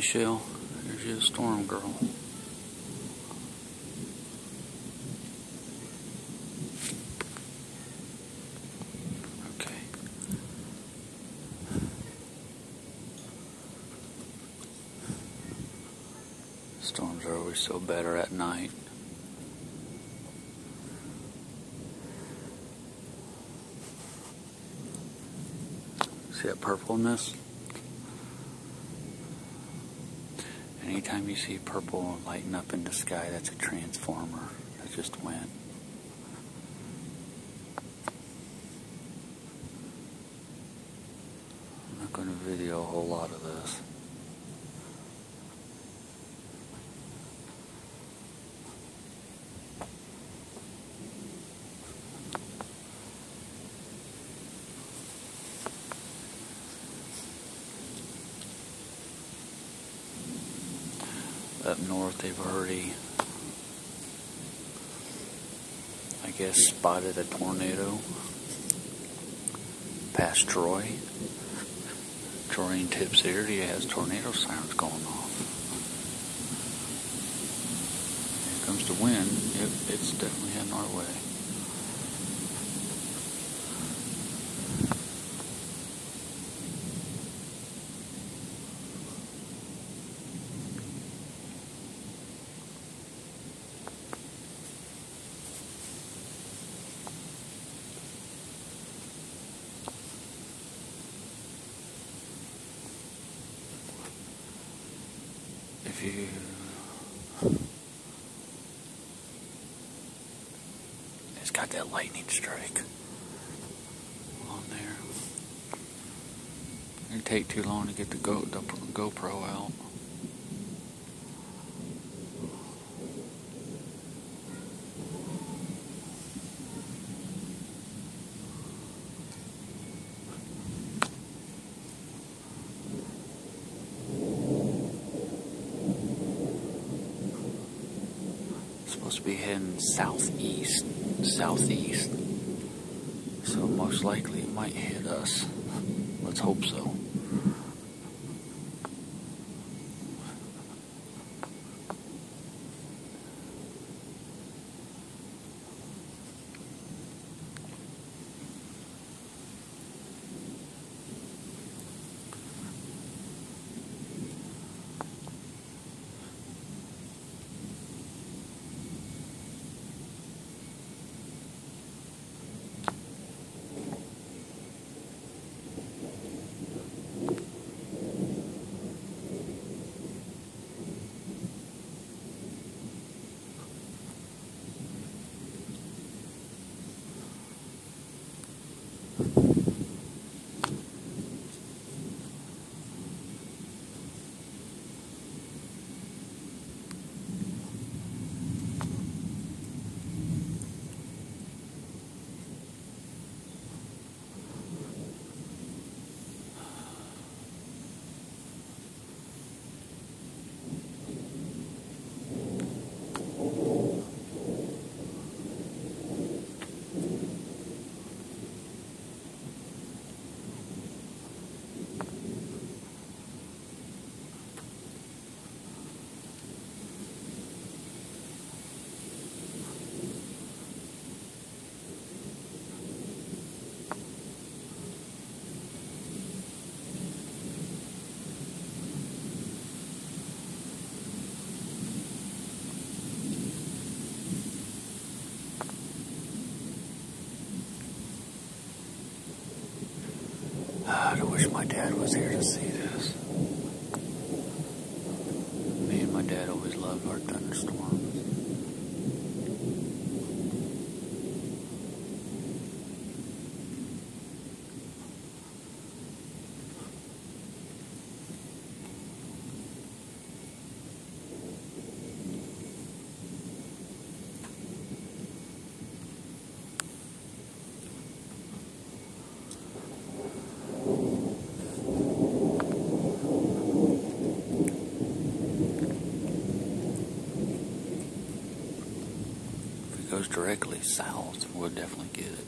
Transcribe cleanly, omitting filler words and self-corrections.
Michelle. There's your storm girl. Okay. Storms are always so better at night. See that purpleness? Anytime you see purple lighting up in the sky, that's a transformer that just went. I'm not going to video a whole lot of this. Up north, they've already, I guess, spotted a tornado past Troy. Troy and Tips area has tornado sirens going off. Here comes the wind. It's definitely heading our way. It's got that lightning strike on there. It'd take too long to get the GoPro out. Supposed to be heading southeast, so most likely it might hit us. Let's hope so. I wish my dad was here to see this. Me and my dad always loved our thunderstorms. Goes directly south, we'll definitely get it.